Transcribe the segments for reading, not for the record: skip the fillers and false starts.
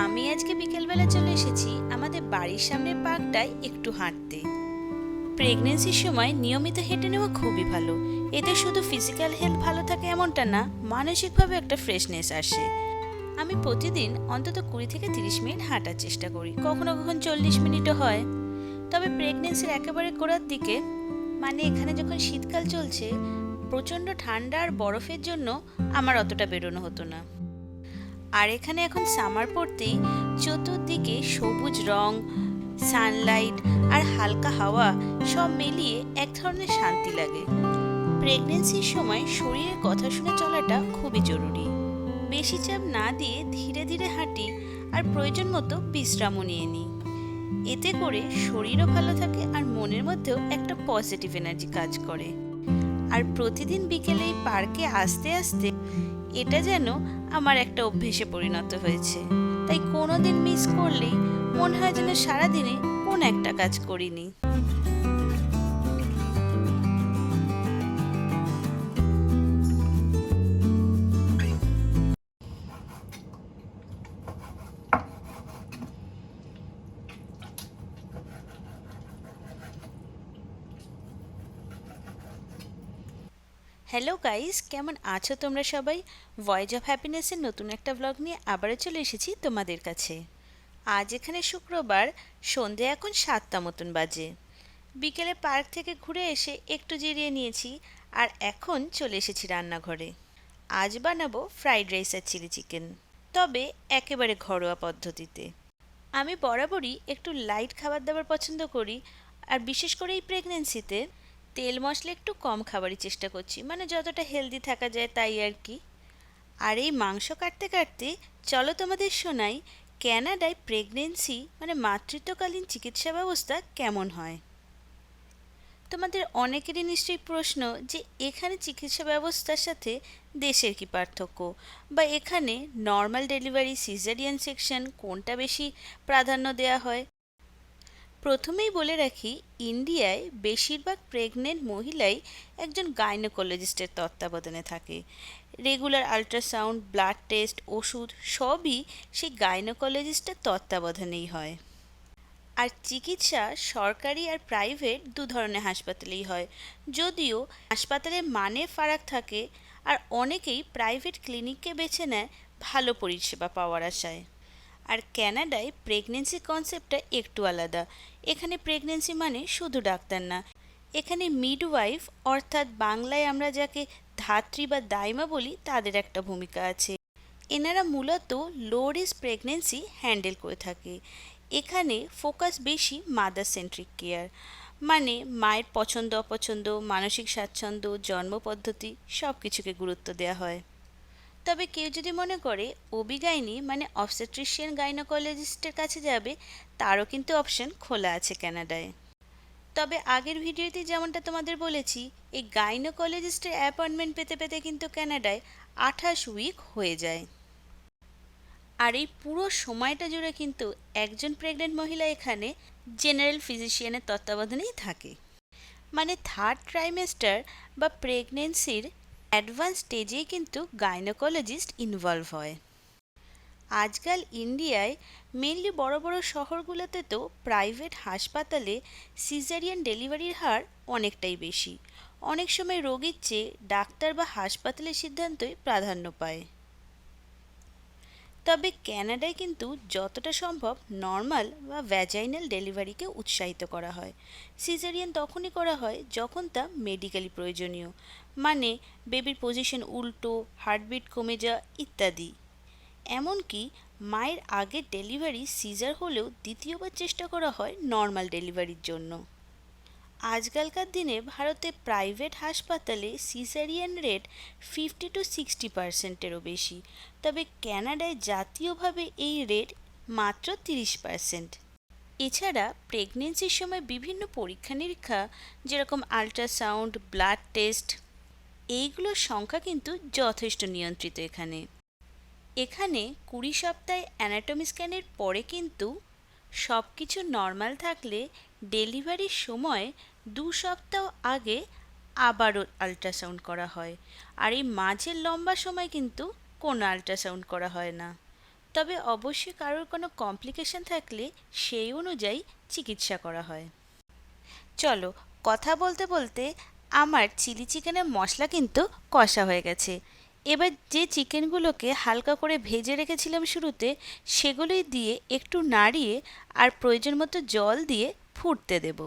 আমি আজকে বিকেলবেলা চলে এসেছি আমাদের বাড়ির সামনের পার্কটায় একটু হাঁটতে। প্রেগনেন্সির সময় নিয়মিত হেঁটে নেওয়া খুবই ভালো। এতে শুধু ফিজিক্যাল হেলথ ভালো থাকে এমনটা না, মানসিকভাবে একটা ফ্রেশনেস আসে। আমি প্রতিদিন অন্তত 20 থেকে 30 মিনিট হাঁটার চেষ্টা করি, কখনো কখনো 40 মিনিটও হয়। তবে প্রেগনেন্সির একেবারে গোড়ার দিকে, মানে এখানে যখন শীতকাল চলছে, প্রচণ্ড ঠান্ডা আর বরফের জন্য আমার অতটা বেরোনো হতো না। আর এখানে এখন সামার পড়তেই চতুর্দিকে সবুজ রং, সানলাইট আর হালকা হাওয়া সব মিলিয়ে এক ধরনের শান্তি লাগে। প্রেগনেন্সির সময় শরীরের কথা শুনে চলাটা খুবই জরুরি। বেশি চাপ না দিয়ে ধীরে ধীরে হাঁটি আর প্রয়োজন মতো বিশ্রামও নিয়ে নিই। এতে করে শরীরও ভালো থাকে আর মনের মধ্যেও একটা পজিটিভ এনার্জি কাজ করে। আর প্রতিদিন বিকেলে এই পার্কে আসতে আসতে এটা যেন আমার একটা অভ্যেসে পরিণত হয়েছে। তাই কোনো দিন মিস করলেই মনে হয় যেন সারাদিনে কোন একটা কাজ করিনি। হ্যালো গাইস, কেমন আছো তোমরা সবাই? ভয়েস অফ হ্যাপিনেসের নতুন একটা ব্লগ নিয়ে আবারও চলে এসেছি তোমাদের কাছে। আজ এখানে শুক্রবার, সন্ধে এখন 7টা মতন বাজে। বিকেলে পার্ক থেকে ঘুরে এসে একটু জিরিয়ে নিয়েছি আর এখন চলে এসেছি রান্নাঘরে। আজ বানাবো ফ্রাইড রাইস আর চিলি চিকেন, তবে একেবারে ঘরোয়া পদ্ধতিতে। আমি বরাবরই একটু লাইট খাবার দাবার পছন্দ করি, আর বিশেষ করে এই প্রেগনেন্সিতে তেল মশলা একটু কম খাবারই চেষ্টা করছি, মানে যতটা হেলদি থাকা যায় তাই আর কি। আর এই মাংস কাটতে কাটতে চলো তোমাদের শোনাই ক্যানাডায় প্রেগনেন্সি মানে মাতৃত্বকালীন চিকিৎসা ব্যবস্থা কেমন হয়। তোমাদের অনেকেরই নিশ্চয়ই প্রশ্ন যে এখানে চিকিৎসা ব্যবস্থার সাথে দেশের কি পার্থক্য, বা এখানে নর্মাল ডেলিভারি, সিজারিয়ান সেকশন কোনটা বেশি প্রাধান্য দেওয়া হয়। প্রথমেই বলে রাখি, ইন্ডিয়ায় বেশিরভাগ প্রেগনেন্ট মহিলাই একজন গাইনোকোলজিস্টের তত্ত্বাবধানে থাকে। রেগুলার আল্ট্রাসাউন্ড, ব্লাড টেস্ট, ওষুধ সবই সেই গাইনোকোলজিস্টের তত্ত্বাবধানেই হয়। আর চিকিৎসা সরকারি আর প্রাইভেট দু ধরনের হাসপাতালেই হয়, যদিও হাসপাতালের মানে ফারাক থাকে। আর অনেকেই প্রাইভেট ক্লিনিককে বেছে নেয় ভালো পরিষেবা পাওয়ার আশায়। আর ক্যানাডায় প্রেগনেন্সি কনসেপ্টটা একটু আলাদা। এখানে প্রেগনেন্সি মানে শুধু ডাক্তার না, এখানে মিডওয়াইফ, অর্থাৎ বাংলায় আমরা যাকে ধাত্রী বা দাইমা বলি, তাদের একটা ভূমিকা আছে। এনারা মূলত লো রিস্ক প্রেগনেন্সি হ্যান্ডেল করে থাকে। এখানে ফোকাস বেশি মাদার সেন্ট্রিক কেয়ার, মানে মায়ের পছন্দ অপছন্দ, মানসিক স্বাচ্ছন্দ্য, জন্ম পদ্ধতি সব কিছুকে গুরুত্ব দেওয়া হয়। তবে কেউ যদি মনে করে ওবিগাইনি মানে অবস্টেট্রিশিয়ান গাইনোকোলজিস্টের কাছে যাবে, তারও কিন্তু অপশন খোলা আছে ক্যানাডায়। তবে আগের ভিডিওতে যেমনটা তোমাদের বলেছি, এই গাইনোকোলজিস্টের অ্যাপয়েন্টমেন্ট পেতে পেতে কিন্তু ক্যানাডায় 28 উইক হয়ে যায়। আর এই পুরো সময়টা জুড়ে কিন্তু একজন প্রেগনেন্ট মহিলা এখানে জেনারেল ফিজিশিয়ানের তত্ত্বাবধানেই থাকে। মানে থার্ড ট্রাইমেস্টার বা প্রেগনেন্সির অ্যাডভান্স স্টেজেই কিন্তু গাইনোকোলজিস্ট ইনভলভ হয়। আজকাল ইন্ডিয়ায় মেনলি বড় বড় শহরগুলোতে তো প্রাইভেট হাসপাতালে সিজারিয়ান ডেলিভারির হার অনেকটাই বেশি। অনেক সময় রোগীর চেয়ে ডাক্তার বা হাসপাতালের সিদ্ধান্তই প্রাধান্য পায়। তবে ক্যানাডায় কিন্তু যতটা সম্ভব নর্মাল বা ভ্যাজাইনাল ডেলিভারিকে উৎসাহিত করা হয়। সিজারিয়ান তখনই করা হয় যখন তা মেডিকেলি প্রয়োজনীয়, মানে বেবির পজিশন উল্টো, হার্টবিট কমে যাওয়া ইত্যাদি। এমনকি মায়ের আগের ডেলিভারি সিজার হলেও দ্বিতীয়বার চেষ্টা করা হয় নর্মাল ডেলিভারির জন্য। আজকালকার দিনে ভারতে প্রাইভেট হাসপাতালে সিজারিয়ান রেট 50 to 60%-এরও বেশি। তবে ক্যানাডায় জাতীয়ভাবে এই রেট মাত্র 30%। এছাড়া প্রেগনেন্সির সময় বিভিন্ন পরীক্ষা নিরীক্ষা, যেরকম আল্ট্রাসাউন্ড, ব্লাড টেস্ট, এইগুলোর সংখ্যা কিন্তু যথেষ্ট নিয়ন্ত্রিত এখানে। এখানে 20 সপ্তাহে অ্যানাটমি স্ক্যানের পরে কিন্তু সব কিছু নর্মাল থাকলে ডেলিভারির সময় 2 সপ্তাহ আগে আবারও আল্ট্রাসাউন্ড করা হয়। আর এই মাঝের লম্বা সময় কিন্তু কোনো আল্ট্রাসাউন্ড করা হয় না। তবে অবশ্যই কারোর কোনো কমপ্লিকেশন থাকলে সেই অনুযায়ী চিকিৎসা করা হয়। চলো, কথা বলতে বলতে আমার চিলি চিকেনের মশলা কিন্তু কষা হয়ে গেছে। এবার যে চিকেনগুলোকে হালকা করে ভেজে রেখেছিলাম শুরুতে, সেগুলোই দিয়ে একটু নাড়িয়ে আর প্রয়োজন মতো জল দিয়ে ফুটতে দেব।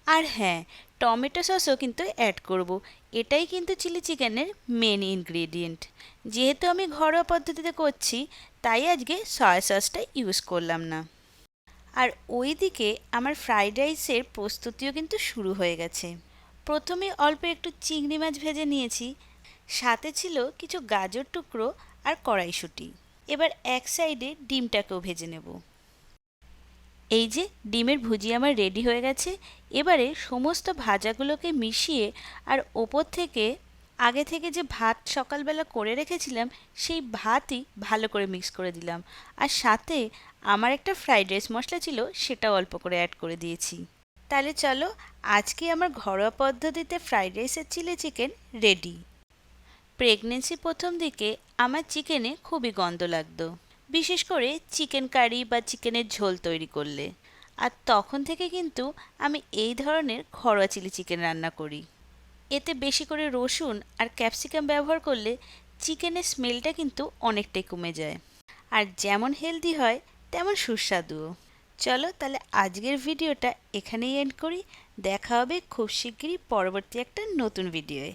আর হ্যাঁ, টমেটো সসও কিন্তু অ্যাড করব। এটাই কিন্তু চিলি চিকেনের মেন ইনগ্রেডিয়েন্ট। যেহেতু আমি ঘরোয়া পদ্ধতিতে করছি, তাই আজকে সয়া সসটা ইউজ করলাম না। আর ওইদিকে আমার ফ্রাইড রাইসের প্রস্তুতিও কিন্তু শুরু হয়ে গেছে। প্রথমে অল্প একটু চিংড়ি মাছ ভেজে নিয়েছি, সাথে ছিল কিছু গাজর টুকরো আর কড়াইশুঁটি। এবার এক সাইডে ডিমটাকেও ভেজে নেব। এই যে ডিমের ভুজি আমার রেডি হয়ে গেছে। এবারে সমস্ত ভাজাগুলোকে মিশিয়ে আর ওপর থেকে আগে থেকে যে ভাত সকালবেলা করে রেখেছিলাম, সেই ভাতই ভালো করে মিক্স করে দিলাম। আর সাথে আমার একটা ফ্রাইড রাইস মশলা ছিল, সেটাও অল্প করে অ্যাড করে দিয়েছি। তাহলে চলো, আজকে আমার ঘরোয়া পদ্ধতিতে ফ্রাইড রাইসের চিলি চিকেন রেডি। প্রেগনেন্সি প্রথম দিকে আমার চিকেনে খুবই গন্ধ লাগতো, বিশেষ করে চিকেন কারি বা চিকেনের ঝোল তৈরি করলে। আর তখন থেকে কিন্তু আমি এই ধরনের ঘরোয়া চিলি চিকেন রান্না করি। এতে বেশি করে রসুন আর ক্যাপসিকাম ব্যবহার করলে চিকেনের স্মেলটা কিন্তু অনেকটাই কমে যায়। আর যেমন হেলদি হয়, তেমন সুস্বাদুও। চলো তাহলে আজকের ভিডিওটা এখানেই এন্ড করি। দেখা হবে খুব শিগগিরই পরবর্তী একটা নতুন ভিডিওয়ে।